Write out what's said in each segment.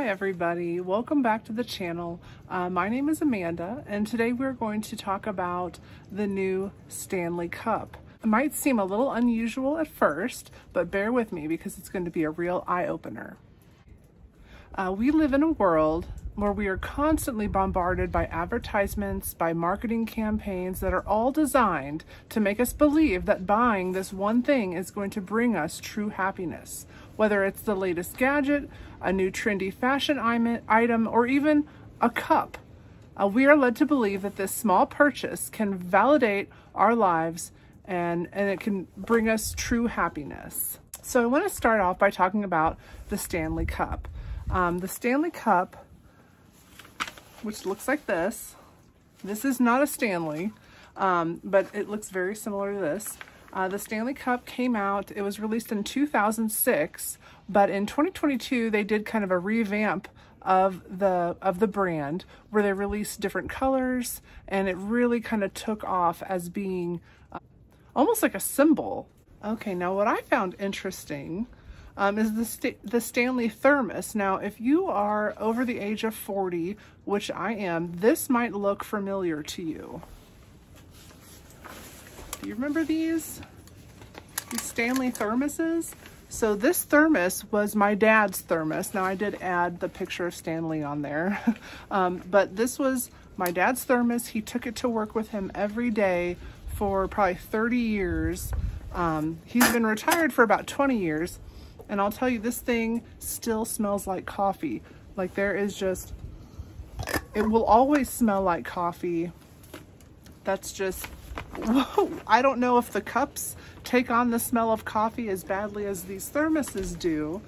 Hi everybody, welcome back to the channel. My name is Amanda and today we're going to talk about the new Stanley Cup. It might seem a little unusual at first, but bear with me because it's going to be a real eye-opener. We live in a world where we are constantly bombarded by advertisements, by marketing campaigns that are all designed to make us believe that buying this one thing is going to bring us true happiness. Whether it's the latest gadget, a new trendy fashion item, or even a cup. We are led to believe that this small purchase can validate our lives and it can bring us true happiness. So I want to start off by talking about the Stanley Cup. The Stanley Cup, which looks like this. This is not a Stanley, but it looks very similar to this. The Stanley Cup came out, it was released in 2006, but in 2022 they did kind of a revamp of the brand where they released different colors, and it really kind of took off as being almost like a symbol. Okay, now what I found interesting is the Stanley thermos. Now, if you are over the age of 40, which I am, this might look familiar to you. Do you remember these Stanley thermoses? So this thermos was my dad's thermos. Now I did add the picture of Stanley on there, but this was my dad's thermos. He took it to work with him every day for probably 30 years. He's been retired for about 20 years. And I'll tell you, this thing still smells like coffee. Like there is just, it will always smell like coffee. That's just, whoa. I don't know if the cups take on the smell of coffee as badly as these thermoses do.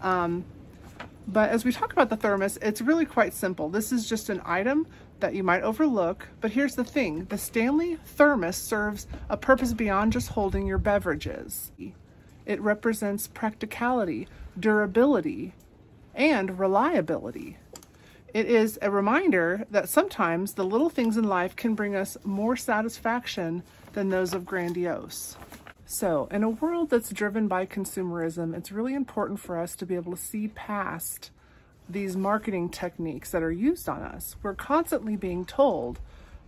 But as we talk about the thermos, it's really quite simple. This is just an item that you might overlook, but here's the thing. The Stanley thermos serves a purpose beyond just holding your beverages. It represents practicality, durability, and reliability. It is a reminder that sometimes the little things in life can bring us more satisfaction than those of grandiose. So, in a world that's driven by consumerism, it's really important for us to be able to see past these marketing techniques that are used on us. We're constantly being told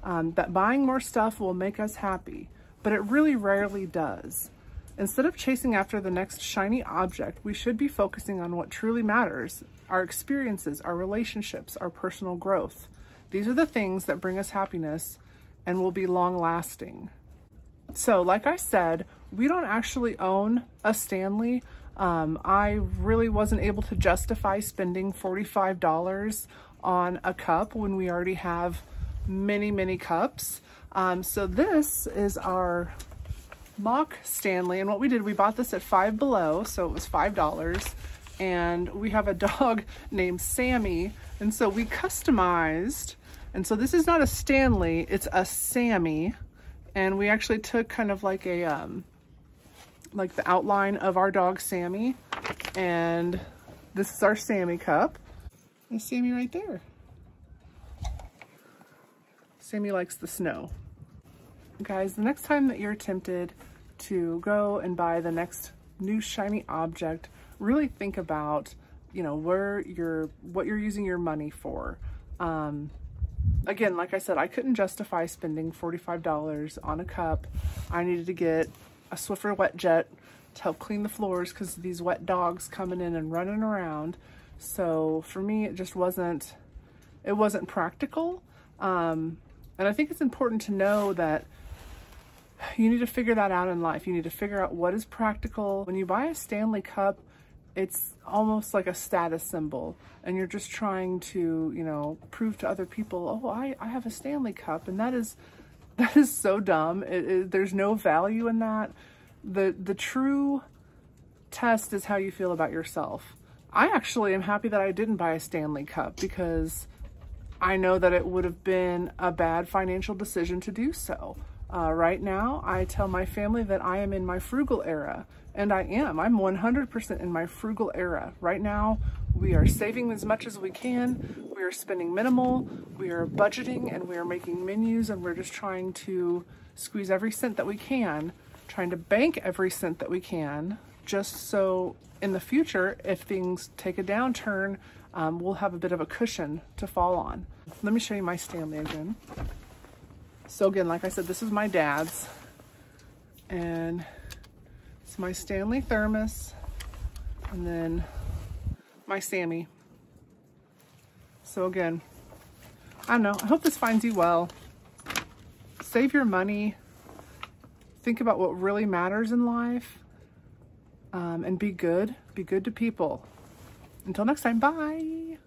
that buying more stuff will make us happy, but it really rarely does. Instead of chasing after the next shiny object, we should be focusing on what truly matters: our experiences, our relationships, our personal growth. These are the things that bring us happiness and will be long-lasting. So, like I said, we don't actually own a Stanley. I really wasn't able to justify spending $45 on a cup when we already have many, many cups. So this is our mock Stanley, and what we did, we bought this at Five Below, so it was $5, and we have a dog named Sammy, and so we customized, and so this is not a Stanley, it's a Sammy, and we actually took kind of like a like the outline of our dog Sammy, and this is our Sammy cup. There's Sammy right there. Sammy likes the snow. Guys, the next time that you're tempted to go and buy the next new shiny object, really think about, you know, what you're using your money for. Again, like I said, I couldn't justify spending $45 on a cup. I needed to get a Swiffer wet jet to help clean the floors because of these wet dogs coming in and running around. So for me, it just wasn't practical. And I think it's important to know that you need to figure that out in life. You need to figure out what is practical. When you buy a Stanley Cup, it's almost like a status symbol, and you're just trying to, you know, prove to other people, oh, I have a Stanley Cup, and that is so dumb. There's no value in that. The true test is how you feel about yourself. I actually am happy that I didn't buy a Stanley Cup because I know that it would have been a bad financial decision to do so. Right now, I tell my family that I am in my frugal era, and I am. I'm 100% in my frugal era. Right now, we are saving as much as we can. We are spending minimal. We are budgeting, and we are making menus, and we're just trying to squeeze every cent that we can, trying to bank every cent that we can, just so in the future, if things take a downturn, we'll have a bit of a cushion to fall on. Let me show you my Stanley again. So again, like I said, this is my dad's, and it's my Stanley thermos, and then my Sammy. So again, I don't know, I hope this finds you well. Save your money. Think about what really matters in life, and be good to people. Until next time, bye.